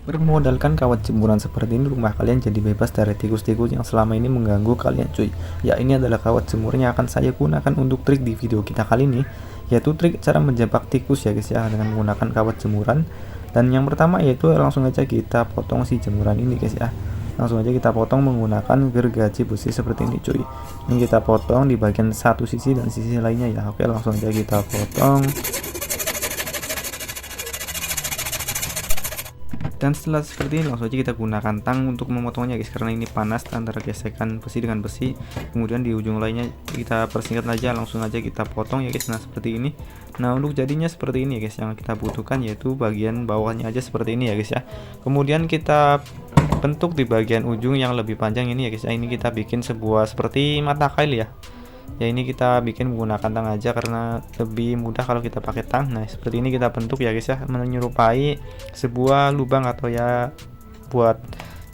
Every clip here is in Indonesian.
Bermodalkan kawat jemuran seperti ini, rumah kalian jadi bebas dari tikus-tikus yang selama ini mengganggu kalian cuy. Ya, ini adalah kawat jemur yang akan saya gunakan untuk trik di video kita kali ini, yaitu trik cara menjebak tikus ya guys ya, dengan menggunakan kawat jemuran. Dan yang pertama yaitu langsung aja kita potong si jemuran ini guys ya. Langsung aja kita potong menggunakan gergaji besi seperti ini cuy. Ini kita potong di bagian satu sisi dan sisi lainnya ya. Oke, langsung aja kita potong. Dan setelah seperti ini langsung aja kita gunakan tang untuk memotongnya guys, karena ini panas antara gesekan besi dengan besi. Kemudian di ujung lainnya kita persingkat aja, langsung aja kita potong ya guys. Nah seperti ini. Nah untuk jadinya seperti ini ya guys, yang kita butuhkan yaitu bagian bawahnya aja seperti ini ya guys ya. Kemudian kita bentuk di bagian ujung yang lebih panjang ini ya guys ya. Ini kita bikin sebuah seperti mata kail ya. Ya ini kita bikin menggunakan tang aja karena lebih mudah kalau kita pakai tang. Nah seperti ini kita bentuk ya guys ya, menyerupai sebuah lubang atau ya buat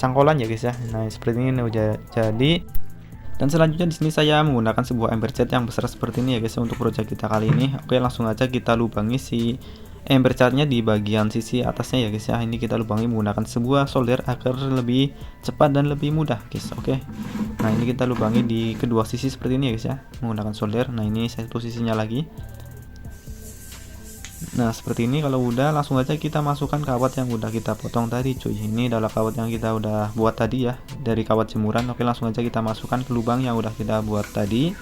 cangkolan ya guys ya. Nah seperti ini udah jadi. Dan selanjutnya di sini saya menggunakan sebuah ember cat yang besar seperti ini ya guys untuk project kita kali ini. Oke, langsung aja kita lubangi si ember catnya di bagian sisi atasnya ya guys ya. Ini kita lubangi menggunakan sebuah solder agar lebih cepat dan lebih mudah guys. Oke, nah ini kita lubangi di kedua sisi seperti ini ya guys ya, menggunakan solder. Nah ini satu sisinya lagi. Nah seperti ini. Kalau udah langsung aja kita masukkan kawat yang udah kita potong tadi cuy. Ini adalah kawat yang kita udah buat tadi ya, dari kawat jemuran. Oke, langsung aja kita masukkan ke lubang yang udah kita buat tadi.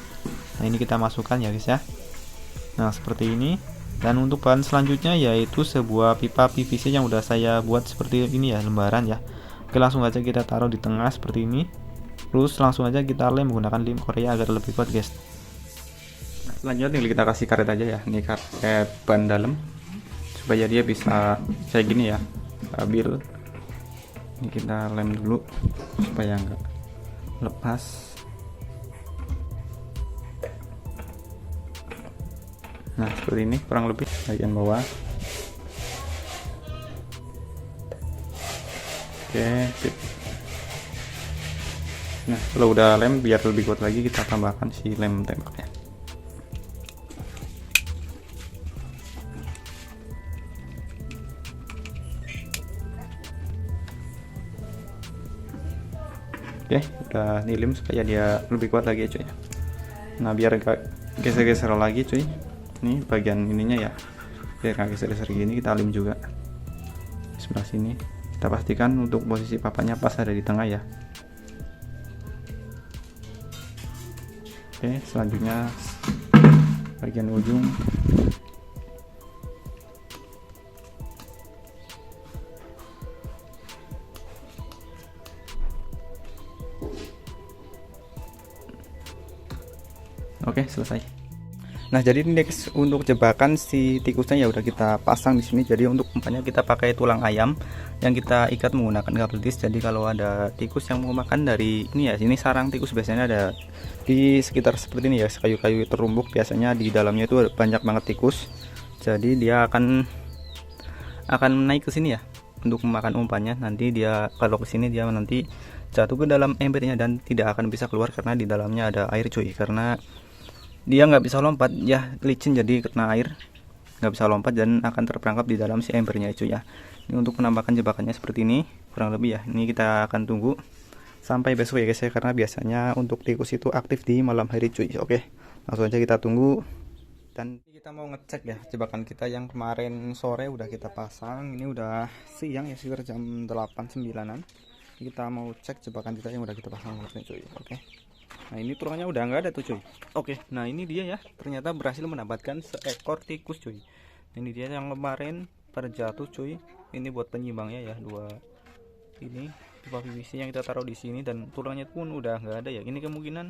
Nah ini kita masukkan ya guys ya. Nah seperti ini. Dan untuk bahan selanjutnya yaitu sebuah pipa PVC yang udah saya buat seperti ini ya, lembaran ya. Oke, langsung aja kita taruh di tengah seperti ini. Terus langsung aja kita lem menggunakan lem Korea agar lebih kuat guys. Nah, selanjutnya tinggal kita kasih karet aja ya. Ini karet ban dalam supaya dia bisa kayak gini ya, stabil. Ini kita lem dulu supaya enggak lepas. Nah seperti ini kurang lebih bagian bawah. Oke, sip. Nah kalau udah lem, biar lebih kuat lagi kita tambahkan si lem tembaknya. Oke, udah dilem supaya dia lebih kuat lagi ya cuy. Nah biar gak geser-geser lagi cuy, ini bagian ininya ya, biar gak geser-geser gini, kita lem juga sebelah sini. Kita pastikan untuk posisi papanya pas ada di tengah ya. Oke, selanjutnya bagian ujung. Oke, selesai. Nah jadi ini guys, untuk jebakan si tikusnya ya udah kita pasang di sini. Jadi untuk umpannya kita pakai tulang ayam yang kita ikat menggunakan kabel tis. Jadi kalau ada tikus yang mau makan dari ini ya, ini sarang tikus biasanya ada di sekitar seperti ini ya, kayu-kayu terumbuk. Biasanya di dalamnya itu banyak banget tikus. Jadi dia akan naik ke sini ya untuk memakan umpannya. Nanti dia kalau ke sini dia nanti jatuh ke dalam embernya dan tidak akan bisa keluar karena di dalamnya ada air cuy. Karena dia nggak bisa lompat ya, licin, jadi kena air nggak bisa lompat dan akan terperangkap di dalam si embernya itu ya. Ini untuk menambahkan jebakannya seperti ini kurang lebih ya. Ini kita akan tunggu sampai besok ya guys ya, karena biasanya untuk tikus itu aktif di malam hari cuy. Oke, langsung aja kita tunggu. Dan kita mau ngecek ya jebakan kita yang kemarin sore udah kita pasang. Ini udah siang ya, sekitar jam 8-9an. Kita mau cek jebakan kita yang udah kita pasang cuy. Oke. Nah ini turunnya udah nggak ada tuh cuy. Oke, nah ini dia ya, ternyata berhasil mendapatkan seekor tikus cuy. Ini dia yang kemarin pada jatuh cuy. Ini buat penyimbangnya ya, dua ini pipa PVC yang kita taruh di sini, dan tulangnya pun udah nggak ada ya. Ini kemungkinan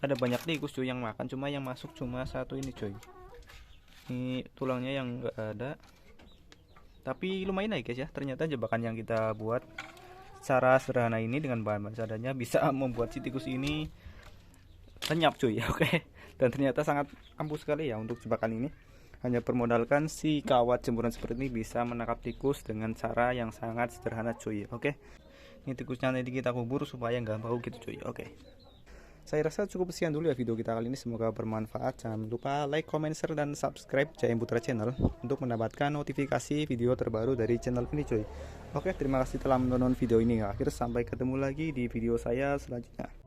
ada banyak tikus cuy yang makan, cuma yang masuk cuma satu ini cuy. Ini tulangnya yang nggak ada, tapi lumayan ya guys ya. Ternyata jebakan yang kita buat cara sederhana ini dengan bahan-bahan seadanya bisa membuat si tikus ini lenyap cuy. Oke, dan ternyata sangat ampuh sekali ya untuk jebakan ini. Hanya bermodalkan si kawat jemuran seperti ini bisa menangkap tikus dengan cara yang sangat sederhana cuy. Oke, ini tikusnya nanti kita kubur supaya nggak bau gitu cuy. Oke, Saya rasa cukup sekian dulu ya video kita kali ini, semoga bermanfaat. Jangan lupa like, comment, share, dan subscribe Jayem Putra Channel untuk mendapatkan notifikasi video terbaru dari channel ini cuy. Oke, terima kasih telah menonton video ini. Akhir sampai ketemu lagi di video saya selanjutnya.